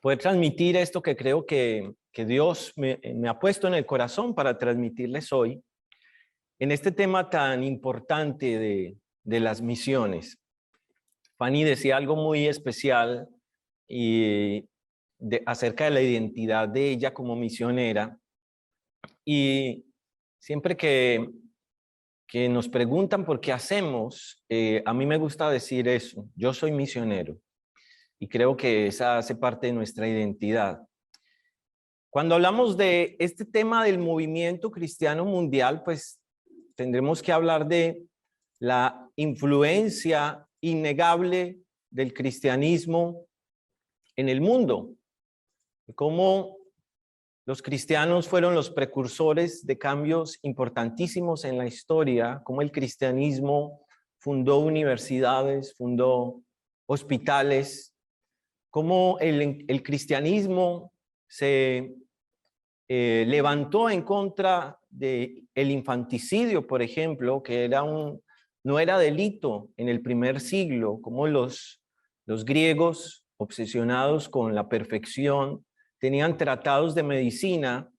poder transmitir esto que creo que Dios me ha puesto en el corazón para transmitirles hoy en este tema tan importante de las misiones. Fanny decía algo muy especial acerca de la identidad de ella como misionera, y siempre que nos preguntan por qué hacemos, a mí me gusta decir eso: yo soy misionero, y creo que esa hace parte de nuestra identidad. Cuando hablamos de este tema del movimiento cristiano mundial, pues tendremos que hablar de la influencia innegable del cristianismo en el mundo, y cómo los cristianos fueron los precursores de cambios importantísimos en la historia, cómo el cristianismo fundó universidades, fundó hospitales, cómo el cristianismo se levantó en contra del infanticidio, por ejemplo, que no era delito en el primer siglo, como los griegos, obsesionados con la perfección, tenían tratados de medicina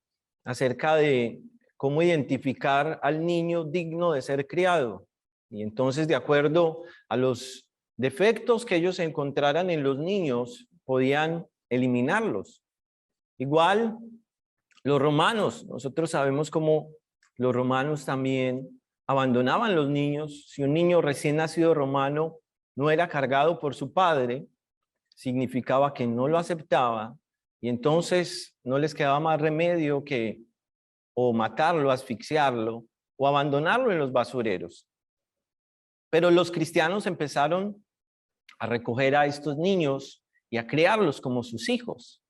acerca de cómo identificar al niño digno de ser criado. Y entonces, de acuerdo a los defectos que ellos encontraran en los niños, podían eliminarlos. Igual los romanos, nosotros sabemos cómo los romanos también abandonaban los niños. Si un niño recién nacido romano no era cargado por su padre, significaba que no lo aceptaba, y entonces no les quedaba más remedio que o matarlo, asfixiarlo, o abandonarlo en los basureros. Pero los cristianos empezaron a recoger a estos niños y a criarlos como sus hijos.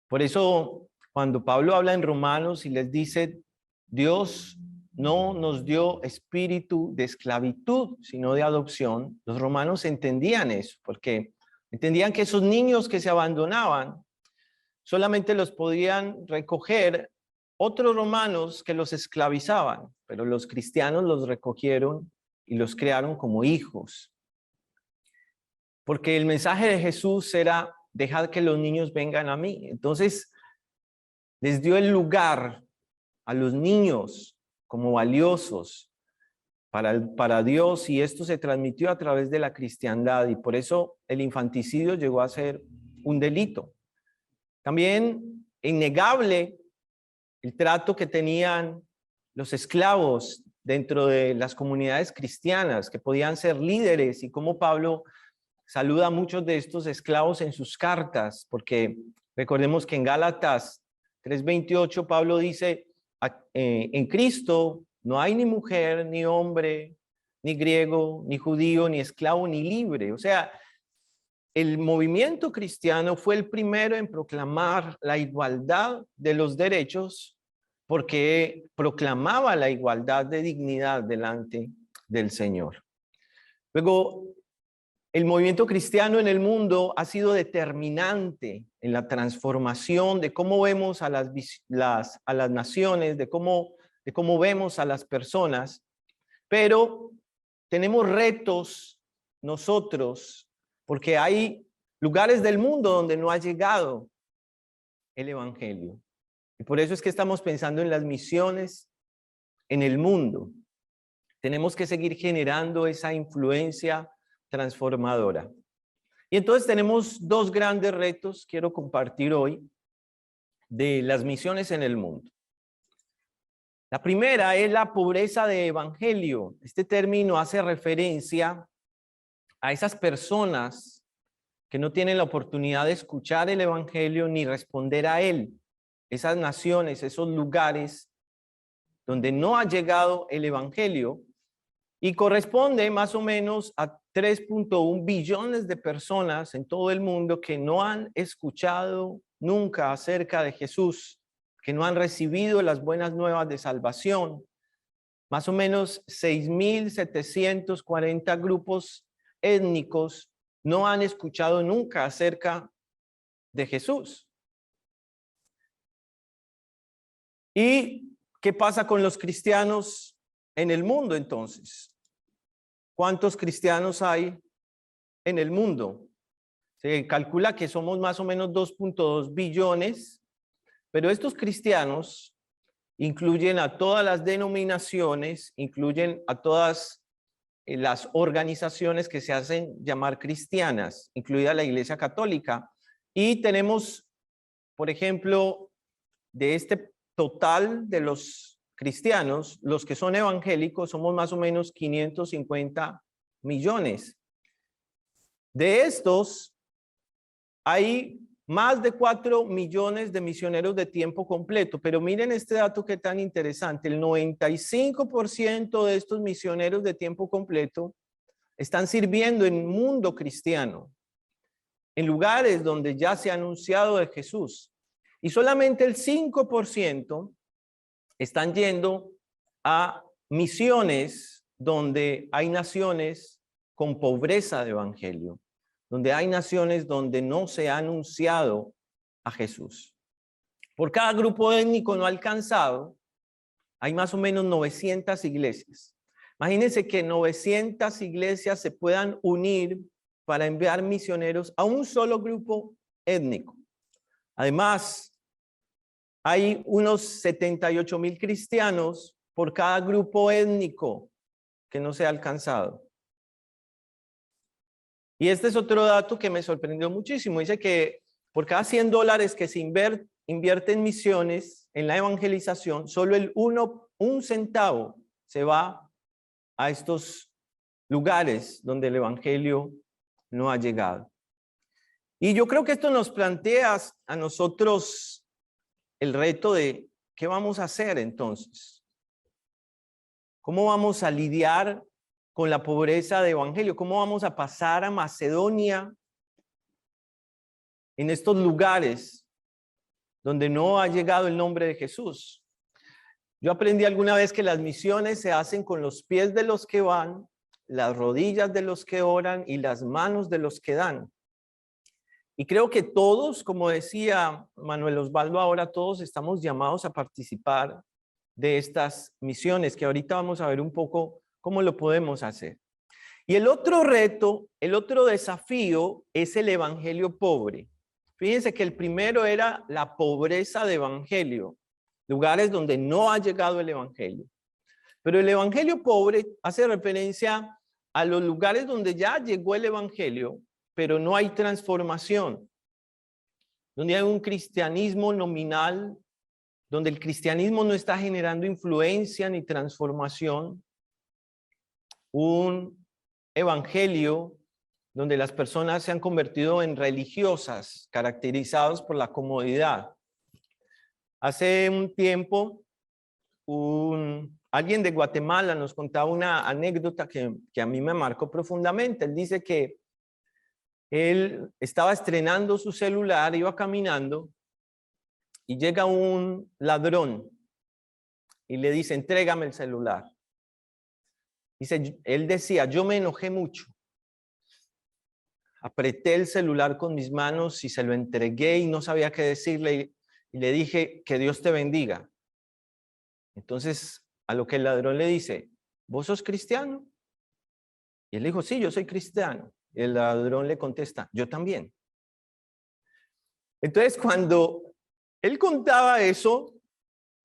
Por eso, cuando Pablo habla en Romanos y les dice: Dios no nos dio espíritu de esclavitud, sino de adopción, los romanos entendían eso, porque entendían que esos niños que se abandonaban solamente los podían recoger otros romanos que los esclavizaban, pero los cristianos los recogieron y los crearon como hijos. Porque el mensaje de Jesús era: dejad que los niños vengan a mí. Entonces, les dio el lugar a los niños como valiosos para Dios, y esto se transmitió a través de la cristiandad, y por eso el infanticidio llegó a ser un delito. También innegable el trato que tenían los esclavos dentro de las comunidades cristianas, que podían ser líderes, y cómo Pablo saluda a muchos de estos esclavos en sus cartas, porque recordemos que en Gálatas 3:28 Pablo dice: en Cristo no hay ni mujer, ni hombre, ni griego, ni judío, ni esclavo, ni libre. O sea, el movimiento cristiano fue el primero en proclamar la igualdad de los derechos, porque proclamaba la igualdad de dignidad delante del Señor. Luego, el movimiento cristiano en el mundo ha sido determinante en la transformación de cómo vemos a las naciones, de cómo vemos a las personas, pero tenemos retos nosotros, porque hay lugares del mundo donde no ha llegado el evangelio. Y por eso es que estamos pensando en las misiones en el mundo. Tenemos que seguir generando esa influencia transformadora. Y entonces tenemos dos grandes retos, quiero compartir hoy, de las misiones en el mundo. La primera es la pobreza de evangelio. Este término hace referencia a esas personas que no tienen la oportunidad de escuchar el evangelio ni responder a él. Esas naciones, esos lugares donde no ha llegado el evangelio, y corresponde más o menos a 3.1 billones de personas en todo el mundo que no han escuchado nunca acerca de Jesús, que no han recibido las buenas nuevas de salvación. Más o menos 6.740 grupos étnicos no han escuchado nunca acerca de Jesús. ¿Y qué pasa con los cristianos en el mundo entonces? ¿Cuántos cristianos hay en el mundo? Se calcula que somos más o menos 2.2 billones, pero estos cristianos incluyen a todas las denominaciones, incluyen a todas las organizaciones que se hacen llamar cristianas, incluida la Iglesia Católica. Y tenemos, por ejemplo, de este total de los cristianos, los que son evangélicos, somos más o menos 550 millones. De estos, hay más de 4 millones de misioneros de tiempo completo, pero miren este dato que tan interesante, el 95% de estos misioneros de tiempo completo están sirviendo en el mundo cristiano, en lugares donde ya se ha anunciado de Jesús, y solamente el 5% están yendo a misiones donde hay naciones con pobreza de evangelio, donde hay naciones donde no se ha anunciado a Jesús. Por cada grupo étnico no alcanzado, hay más o menos 900 iglesias. Imagínense que 900 iglesias se puedan unir para enviar misioneros a un solo grupo étnico. Además, hay unos 78,000 cristianos por cada grupo étnico que no se ha alcanzado. Y este es otro dato que me sorprendió muchísimo. Dice que por cada $100 que se invierte en misiones, en la evangelización, solo un centavo se va a estos lugares donde el evangelio no ha llegado. Y yo creo que esto nos plantea a nosotros el reto de ¿qué vamos a hacer entonces? ¿Cómo vamos a lidiar con la pobreza de evangelio? ¿Cómo vamos a pasar a Macedonia en estos lugares donde no ha llegado el nombre de Jesús? Yo aprendí alguna vez que las misiones se hacen con los pies de los que van, las rodillas de los que oran y las manos de los que dan. Y creo que todos, como decía Manuel Osvaldo ahora, todos estamos llamados a participar de estas misiones, que ahorita vamos a ver un poco cómo lo podemos hacer. Y el otro reto, el otro desafío es el evangelio pobre. Fíjense que el primero era la pobreza de evangelio, lugares donde no ha llegado el evangelio. Pero el evangelio pobre hace referencia a los lugares donde ya llegó el evangelio, pero no hay transformación, donde hay un cristianismo nominal, donde el cristianismo no está generando influencia ni transformación, un evangelio donde las personas se han convertido en religiosas, caracterizados por la comodidad. Hace un tiempo, alguien de Guatemala nos contaba una anécdota que a mí me marcó profundamente. Él dice que él estaba estrenando su celular, iba caminando y llega un ladrón y le dice, entrégame el celular. Dice, él decía, yo me enojé mucho. Apreté el celular con mis manos y se lo entregué y no sabía qué decirle y le dije, que Dios te bendiga. Entonces, a lo que el ladrón le dice, ¿vos sos cristiano? Y él dijo, sí, yo soy cristiano. Y el ladrón le contesta, yo también. Entonces, cuando él contaba eso,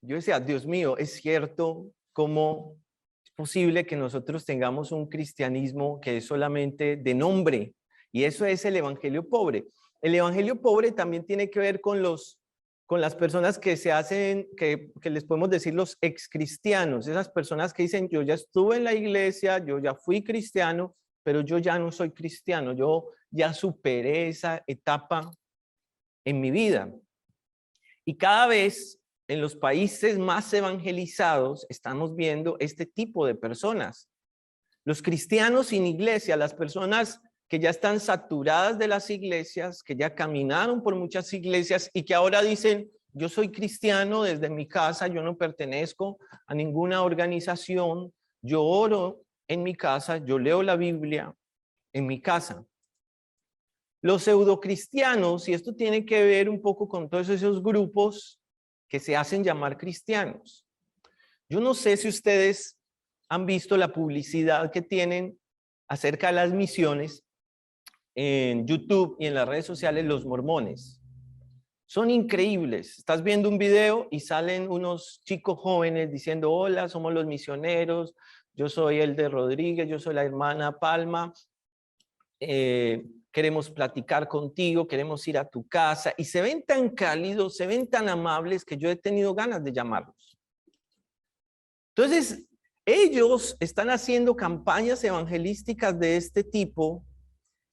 yo decía, Dios mío, es cierto, ¿cómo es posible que nosotros tengamos un cristianismo que es solamente de nombre? Y eso es el evangelio pobre. El evangelio pobre también tiene que ver con las personas que se hacen, que les podemos decir los excristianos, esas personas que dicen, yo ya estuve en la iglesia, yo ya fui cristiano, pero yo ya no soy cristiano, yo ya superé esa etapa en mi vida. Y cada vez en los países más evangelizados estamos viendo este tipo de personas. Los cristianos sin iglesia, las personas que ya están saturadas de las iglesias, que ya caminaron por muchas iglesias y que ahora dicen, yo soy cristiano desde mi casa, yo no pertenezco a ninguna organización, yo oro en mi casa, yo leo la Biblia en mi casa. Los pseudocristianos, y esto tiene que ver un poco con todos esos grupos que se hacen llamar cristianos. Yo no sé si ustedes han visto la publicidad que tienen acerca de las misiones. en YouTube y en las redes sociales los mormones. Son increíbles. Estás viendo un video y salen unos chicos jóvenes diciendo, hola, somos los misioneros, yo soy el de Rodríguez, yo soy la hermana Palma, queremos platicar contigo, queremos ir a tu casa, y se ven tan cálidos, se ven tan amables que yo he tenido ganas de llamarlos. Entonces, ellos están haciendo campañas evangelísticas de este tipo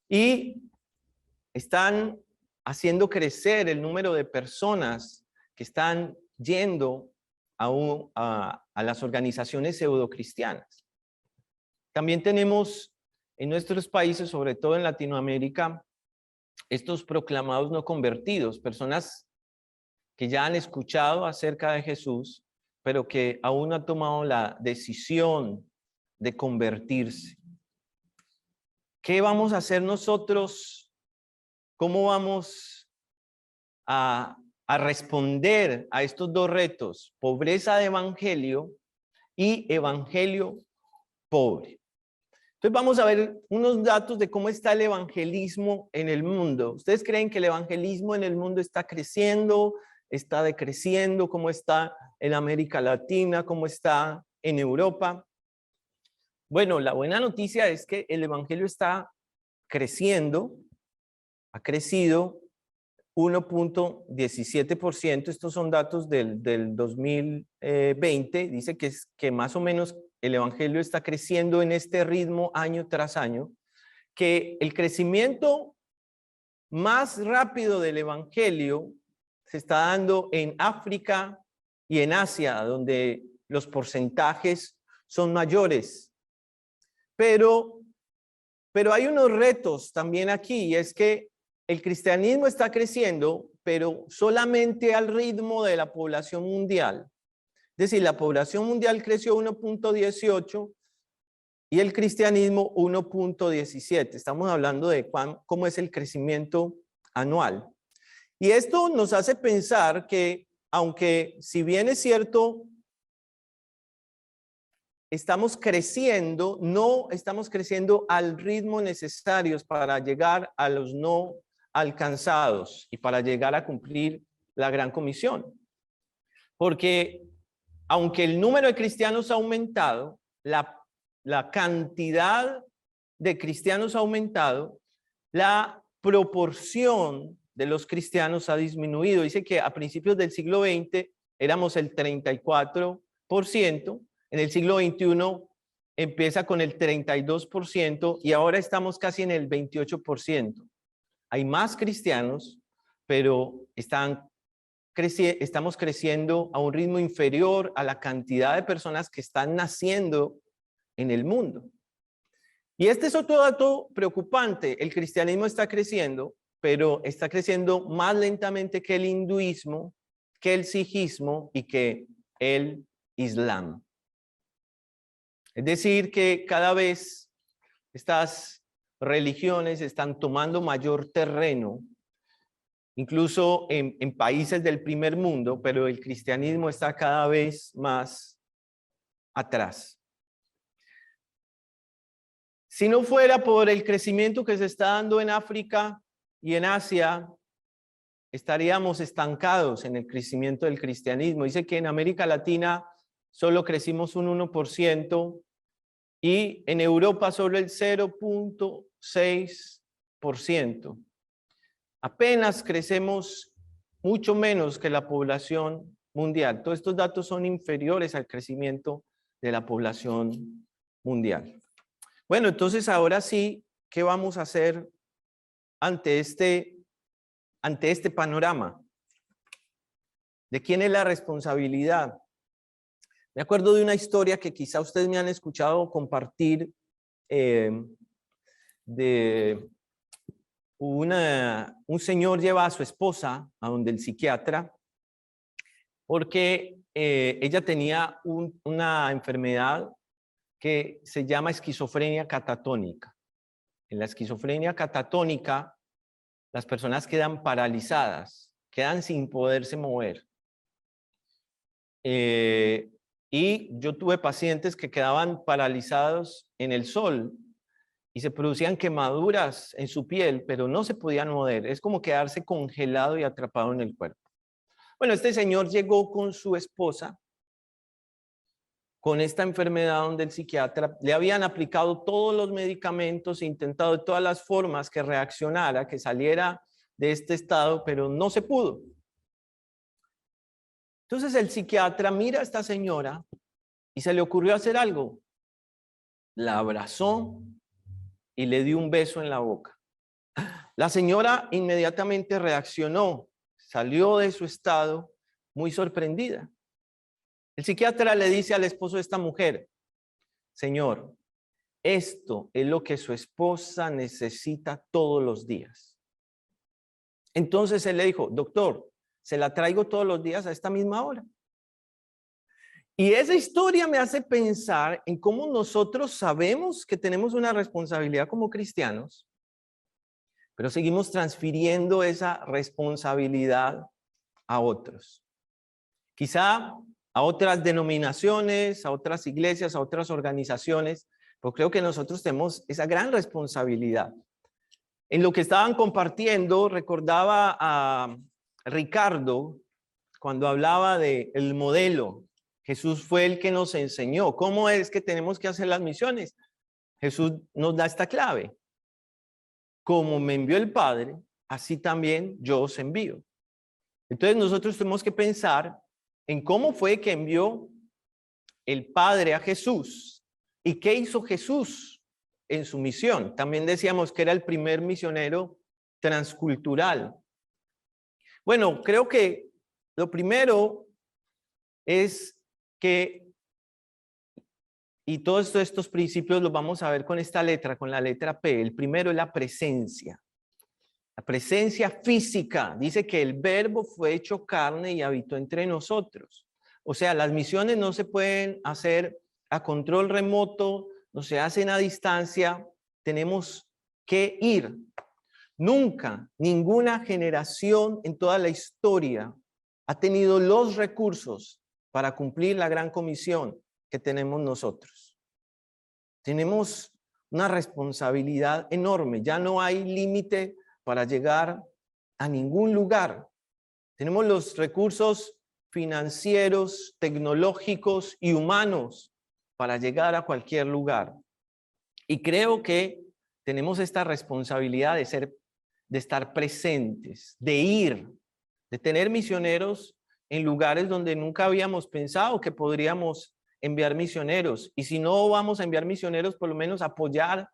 y están haciendo crecer el número de personas que están yendo a las organizaciones pseudocristianas. También tenemos en nuestros países, sobre todo en Latinoamérica, estos proclamados no convertidos, personas que ya han escuchado acerca de Jesús, pero que aún no han tomado la decisión de convertirse. ¿Qué vamos a hacer nosotros? ¿Cómo vamos a responder a estos dos retos? Pobreza de evangelio y evangelio pobre. Entonces vamos a ver unos datos de cómo está el evangelismo en el mundo. ¿Ustedes creen que el evangelismo en el mundo está creciendo, está decreciendo? ¿Cómo está en América Latina? ¿Cómo está en Europa? Bueno, la buena noticia es que el evangelio está creciendo, ha crecido 1.17%. Estos son datos del 2020. Dice que más o menos el evangelio está creciendo en este ritmo año tras año, que el crecimiento más rápido del evangelio se está dando en África y en Asia, donde los porcentajes son mayores. Pero hay unos retos también aquí, y es que el cristianismo está creciendo, pero solamente al ritmo de la población mundial. Es decir, la población mundial creció 1.18 y el cristianismo 1.17. Estamos hablando de cómo es el crecimiento anual. Y esto nos hace pensar que, aunque si bien es cierto, estamos creciendo, no estamos creciendo al ritmo necesario para llegar a los no alcanzados y para llegar a cumplir la gran comisión. Porque aunque el número de cristianos ha aumentado, la cantidad de cristianos ha aumentado, la proporción de los cristianos ha disminuido. Dice que a principios del siglo XX éramos el 34%, en el siglo XXI empieza con el 32% y ahora estamos casi en el 28%. Hay más cristianos, pero estamos creciendo a un ritmo inferior a la cantidad de personas que están naciendo en el mundo. Y este es otro dato preocupante. El cristianismo está creciendo, pero está creciendo más lentamente que el hinduismo, que el sijismo y que el islam. Es decir, que cada vez estas religiones están tomando mayor terreno, incluso en países del primer mundo, pero el cristianismo está cada vez más atrás. Si no fuera por el crecimiento que se está dando en África y en Asia, estaríamos estancados en el crecimiento del cristianismo. Dice que en América Latina solo crecimos un 1% y en Europa solo el 0.6%. Apenas crecemos mucho menos que la población mundial. Todos estos datos son inferiores al crecimiento de la población mundial. Bueno, entonces ahora sí, ¿qué vamos a hacer ante este panorama? ¿De quién es la responsabilidad? Me acuerdo de una historia que quizá ustedes me han escuchado compartir de un señor lleva a su esposa a donde el psiquiatra porque ella tenía una enfermedad que se llama esquizofrenia catatónica. En la esquizofrenia catatónica, las personas quedan paralizadas, quedan sin poderse mover. Y yo tuve pacientes que quedaban paralizados en el sol y se producían quemaduras en su piel, pero no se podían mover. Es como quedarse congelado y atrapado en el cuerpo. Bueno, este señor llegó con su esposa con esta enfermedad donde el psiquiatra le habían aplicado todos los medicamentos, intentado de todas las formas que reaccionara, que saliera de este estado, pero no se pudo. Entonces el psiquiatra mira a esta señora y se le ocurrió hacer algo. La abrazó y le dio un beso en la boca. La señora inmediatamente reaccionó, salió de su estado muy sorprendida. El psiquiatra le dice al esposo de esta mujer: señor, esto es lo que su esposa necesita todos los días. Entonces él le dijo: doctor, se la traigo todos los días a esta misma hora. Y esa historia me hace pensar en cómo nosotros sabemos que tenemos una responsabilidad como cristianos, pero seguimos transfiriendo esa responsabilidad a otros. Quizá a otras denominaciones, a otras iglesias, a otras organizaciones, pero creo que nosotros tenemos esa gran responsabilidad. En lo que estaban compartiendo, recordaba a Ricardo cuando hablaba del modelo. Jesús fue el que nos enseñó cómo es que tenemos que hacer las misiones. Jesús nos da esta clave: como me envió el Padre, así también yo os envío. Entonces nosotros tenemos que pensar en cómo fue que envió el Padre a Jesús y qué hizo Jesús en su misión. También decíamos que era el primer misionero transcultural. Bueno, creo que lo primero es que, y todos estos principios los vamos a ver con esta letra, con la letra P. El primero es la presencia. La presencia física. Dice que el verbo fue hecho carne y habitó entre nosotros. O sea, las misiones no se pueden hacer a control remoto, no se hacen a distancia, tenemos que ir. Nunca, ninguna generación en toda la historia ha tenido los recursos para cumplir la gran comisión que tenemos nosotros. Tenemos una responsabilidad enorme, ya no hay límite para llegar a ningún lugar. Tenemos los recursos financieros, tecnológicos y humanos para llegar a cualquier lugar. Y creo que tenemos esta responsabilidad de estar presentes, de ir, de tener misioneros en lugares donde nunca habíamos pensado que podríamos enviar misioneros. Y si no vamos a enviar misioneros, por lo menos apoyar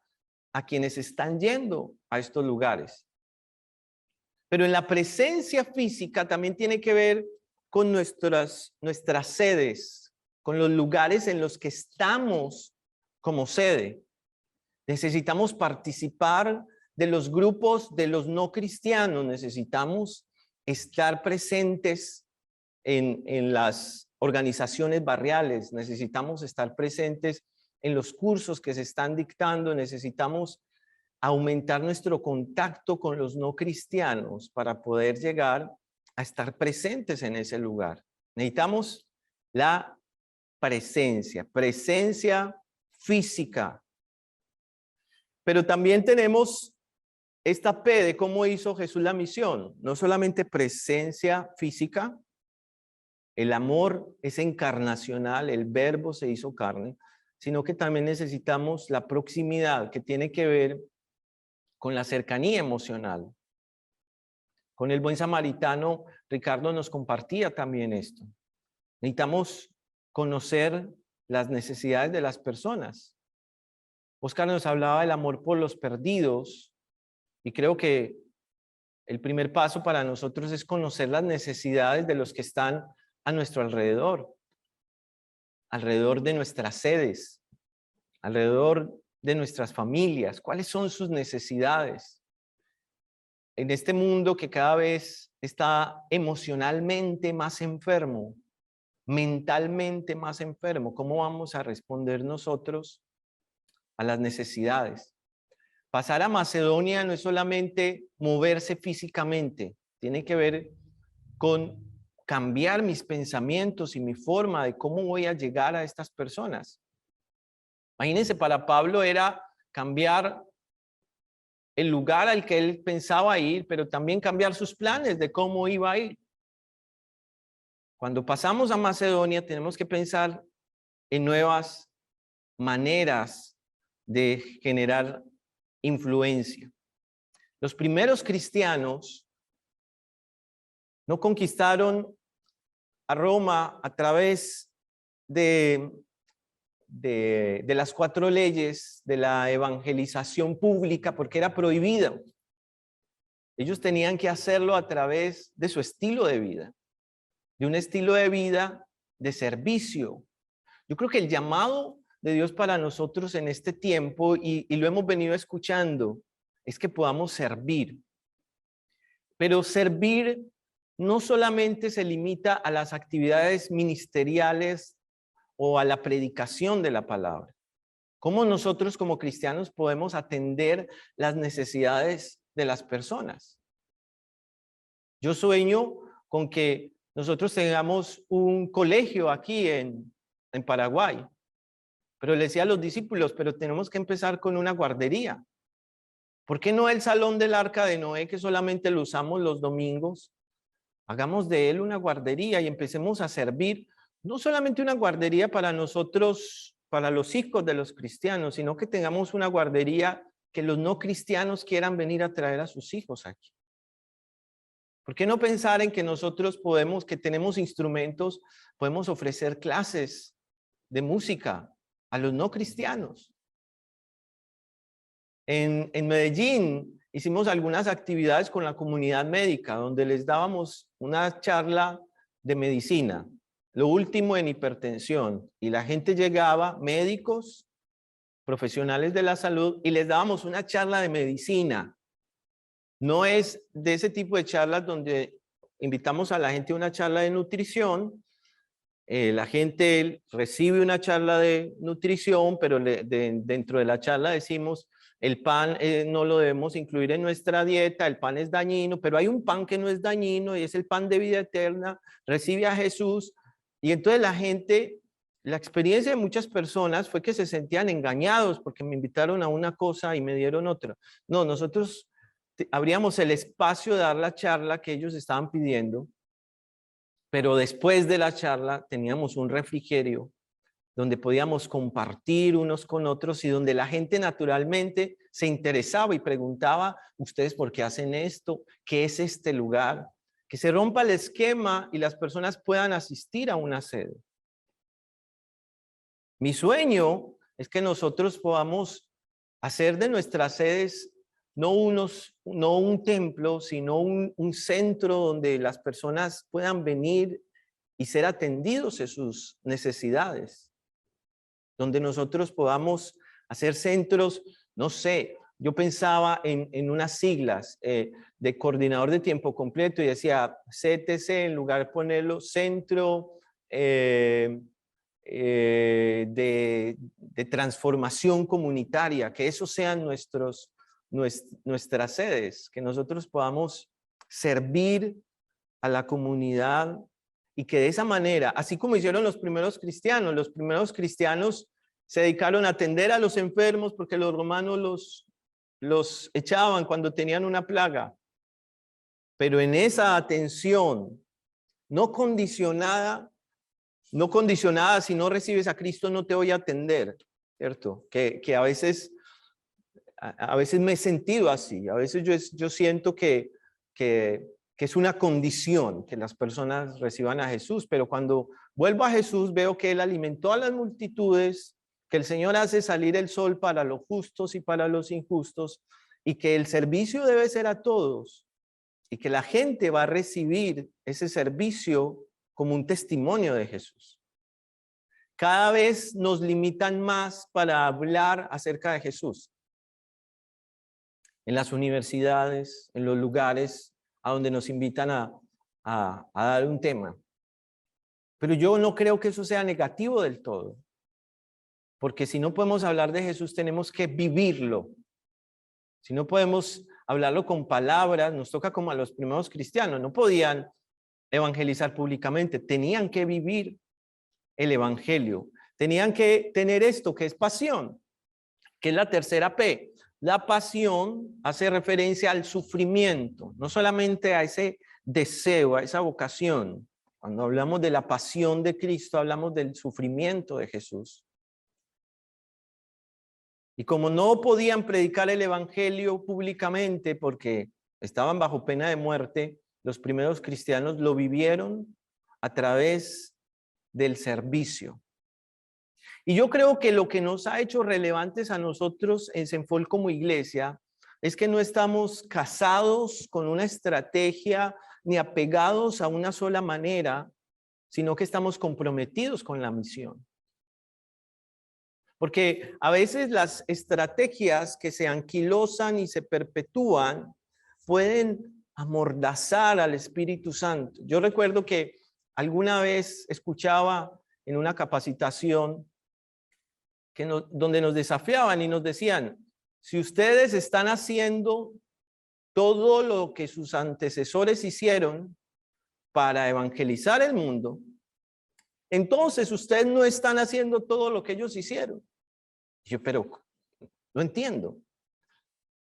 a quienes están yendo a estos lugares. Pero en la presencia física también tiene que ver con nuestras sedes, con los lugares en los que estamos como sede. Necesitamos participar de los grupos de los no cristianos, necesitamos estar presentes en las organizaciones barriales, necesitamos estar presentes en los cursos que se están dictando, necesitamos aumentar nuestro contacto con los no cristianos para poder llegar a estar presentes en ese lugar. Necesitamos la presencia física. Pero también tenemos esta P de cómo hizo Jesús la misión. No solamente presencia física, el amor es encarnacional, el verbo se hizo carne, sino que también necesitamos la proximidad que tiene que ver con la cercanía emocional. Con el buen samaritano, Ricardo nos compartía también esto. Necesitamos conocer las necesidades de las personas. Oscar nos hablaba del amor por los perdidos y creo que el primer paso para nosotros es conocer las necesidades de los que están a nuestro alrededor de nuestras sedes, alrededor de nuestras familias. ¿Cuáles son sus necesidades? En este mundo que cada vez está emocionalmente más enfermo, mentalmente más enfermo, ¿cómo vamos a responder nosotros a las necesidades? Pasar a Macedonia no es solamente moverse físicamente, tiene que ver con cambiar mis pensamientos y mi forma de cómo voy a llegar a estas personas. Imagínense, para Pablo era cambiar el lugar al que él pensaba ir, pero también cambiar sus planes de cómo iba a ir. Cuando pasamos a Macedonia, tenemos que pensar en nuevas maneras de generar influencia. Los primeros cristianos no conquistaron a Roma a través de las 4 leyes de la evangelización pública, porque era prohibida. Ellos tenían que hacerlo a través de su estilo de vida, de un estilo de vida de servicio. Yo creo que el llamado de Dios para nosotros en este tiempo, y lo hemos venido escuchando, es que podamos servir. Pero servir no solamente se limita a las actividades ministeriales o a la predicación de la palabra. ¿Cómo nosotros como cristianos podemos atender las necesidades de las personas? Yo sueño con que nosotros tengamos un colegio aquí en Paraguay, pero le decía a los discípulos, pero tenemos que empezar con una guardería. ¿Por qué no el salón del Arca de Noé, que solamente lo usamos los domingos? Hagamos de él una guardería y empecemos a servir, no solamente una guardería para nosotros, para los hijos de los cristianos, sino que tengamos una guardería que los no cristianos quieran venir a traer a sus hijos aquí. ¿Por qué no pensar en que nosotros podemos, que tenemos instrumentos, podemos ofrecer clases de música a los no cristianos? En Medellín hicimos algunas actividades con la comunidad médica, donde les dábamos una charla de medicina, lo último en hipertensión, y la gente llegaba, médicos, profesionales de la salud, y les dábamos una charla de medicina. No es de ese tipo de charlas donde invitamos a la gente a una charla de nutrición. La gente recibe una charla de nutrición, pero dentro de la charla decimos, el pan no lo debemos incluir en nuestra dieta, el pan es dañino, pero hay un pan que no es dañino y es el pan de vida eterna, recibe a Jesús. Y entonces la experiencia de muchas personas fue que se sentían engañados porque me invitaron a una cosa y me dieron otra. No, nosotros abríamos el espacio de dar la charla que ellos estaban pidiendo, pero después de la charla teníamos un refrigerio donde podíamos compartir unos con otros y donde la gente naturalmente se interesaba y preguntaba, ¿ustedes por qué hacen esto? ¿Qué es este lugar? Que se rompa el esquema y las personas puedan asistir a una sede. Mi sueño es que nosotros podamos hacer de nuestras sedes no un templo, sino un centro donde las personas puedan venir y ser atendidos en sus necesidades. Donde nosotros podamos hacer centros, no sé, yo pensaba en unas siglas de coordinador de tiempo completo y decía CTC, en lugar de ponerlo Centro de transformación comunitaria, que esos sean nuestras sedes, que nosotros podamos servir a la comunidad y que de esa manera, así como hicieron los primeros cristianos se dedicaron a atender a los enfermos porque los romanos los echaban cuando tenían una plaga. Pero en esa atención no condicionada, si no recibes a Cristo no te voy a atender, ¿cierto? Que a veces me he sentido así, a veces yo siento que es una condición que las personas reciban a Jesús, pero cuando vuelvo a Jesús veo que Él alimentó a las multitudes, que el Señor hace salir el sol para los justos y para los injustos, y que el servicio debe ser a todos, y que la gente va a recibir ese servicio como un testimonio de Jesús. Cada vez nos limitan más para hablar acerca de Jesús. En las universidades, en los lugares a donde nos invitan a dar un tema. Pero yo no creo que eso sea negativo del todo. Porque si no podemos hablar de Jesús, tenemos que vivirlo. Si no podemos hablarlo con palabras, nos toca como a los primeros cristianos. No podían evangelizar públicamente, tenían que vivir el evangelio. Tenían que tener esto que es pasión, que es la tercera P. La pasión hace referencia al sufrimiento, no solamente a ese deseo, a esa vocación. Cuando hablamos de la pasión de Cristo, hablamos del sufrimiento de Jesús. Y como no podían predicar el evangelio públicamente porque estaban bajo pena de muerte, los primeros cristianos lo vivieron a través del servicio. Y yo creo que lo que nos ha hecho relevantes a nosotros en Cenfol como iglesia es que no estamos casados con una estrategia ni apegados a una sola manera, sino que estamos comprometidos con la misión. Porque a veces las estrategias que se anquilosan y se perpetúan pueden amordazar al Espíritu Santo. Yo recuerdo que alguna vez escuchaba en una capacitación donde nos desafiaban y nos decían, si ustedes están haciendo todo lo que sus antecesores hicieron para evangelizar el mundo, entonces ustedes no están haciendo todo lo que ellos hicieron. Yo, pero no entiendo.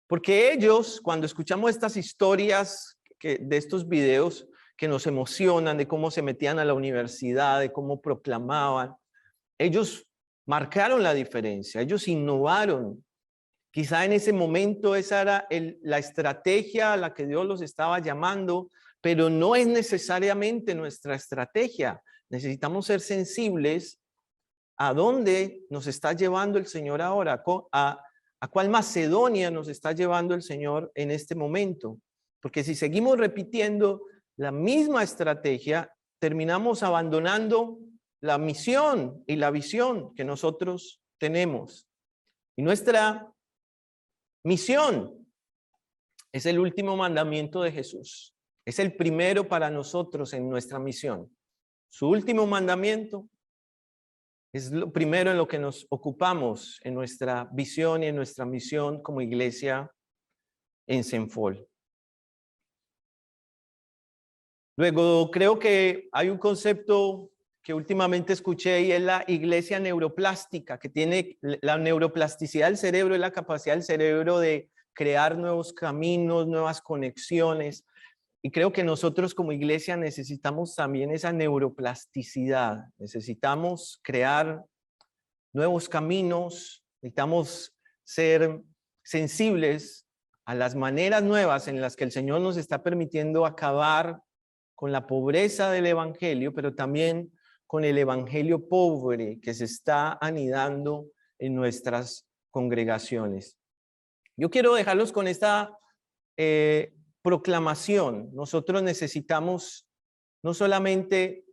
Porque ellos, cuando escuchamos estas historias de estos videos que nos emocionan, de cómo se metían a la universidad, de cómo proclamaban, ellos marcaron la diferencia, ellos innovaron. Quizá en ese momento esa era la estrategia a la que Dios los estaba llamando, pero no es necesariamente nuestra estrategia. Necesitamos ser sensibles a dónde nos está llevando el Señor ahora, a cuál Macedonia nos está llevando el Señor en este momento. Porque si seguimos repitiendo la misma estrategia, terminamos abandonando la misión y la visión que nosotros tenemos. Y nuestra misión es el último mandamiento de Jesús. Es el primero para nosotros en nuestra misión. Su último mandamiento es lo primero en lo que nos ocupamos en nuestra visión y en nuestra misión como iglesia en Cenfol. Luego, creo que hay un concepto que últimamente escuché y es la iglesia neuroplástica, que tiene la neuroplasticidad del cerebro, es la capacidad del cerebro de crear nuevos caminos, nuevas conexiones. Y creo que nosotros como iglesia necesitamos también esa neuroplasticidad. Necesitamos crear nuevos caminos, necesitamos ser sensibles a las maneras nuevas en las que el Señor nos está permitiendo acabar con la pobreza del evangelio, pero también con el evangelio pobre que se está anidando en nuestras congregaciones. Yo quiero dejarlos con esta proclamación. Nosotros necesitamos no solamente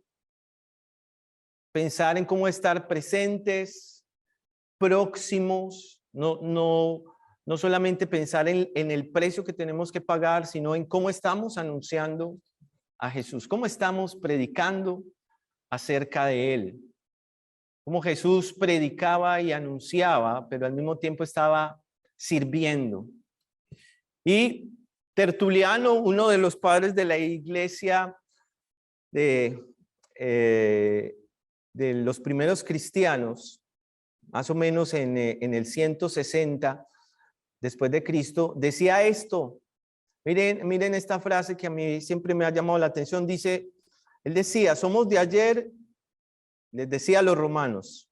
pensar en cómo estar presentes, próximos, no solamente pensar en el precio que tenemos que pagar, sino en cómo estamos anunciando a Jesús, cómo estamos predicando acerca de Él. Cómo Jesús predicaba y anunciaba, pero al mismo tiempo estaba sirviendo. Y Tertuliano, uno de los padres de la iglesia de los primeros cristianos, más o menos en el 160 después de Cristo, decía esto. Miren esta frase que a mí siempre me ha llamado la atención. Él decía, somos de ayer, les decía a los romanos,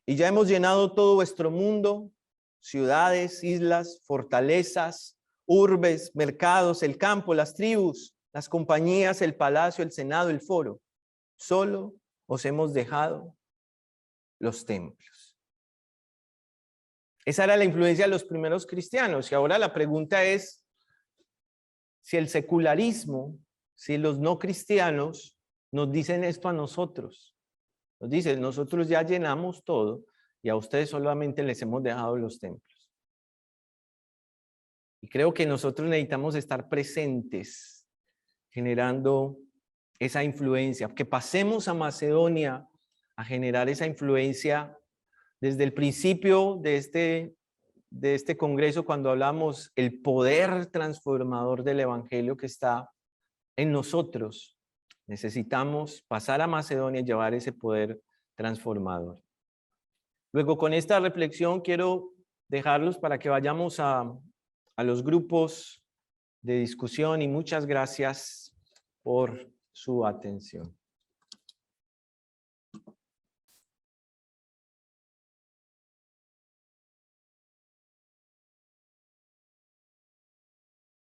y ya hemos llenado todo vuestro mundo, ciudades, islas, fortalezas, urbes, mercados, el campo, las tribus, las compañías, el palacio, el senado, el foro. Solo os hemos dejado los templos. Esa era la influencia de los primeros cristianos. Y ahora la pregunta es, si el secularismo, si los no cristianos nos dicen esto a nosotros, nos dicen, nosotros ya llenamos todo y a ustedes solamente les hemos dejado los templos. Y creo que nosotros necesitamos estar presentes, generando esa influencia, que pasemos a Macedonia a generar esa influencia desde el principio de este congreso, cuando hablamos el poder transformador del evangelio que está en nosotros. Necesitamos pasar a Macedonia y llevar ese poder transformador. Luego, con esta reflexión quiero dejarlos para que vayamos a los grupos de discusión y muchas gracias por su atención.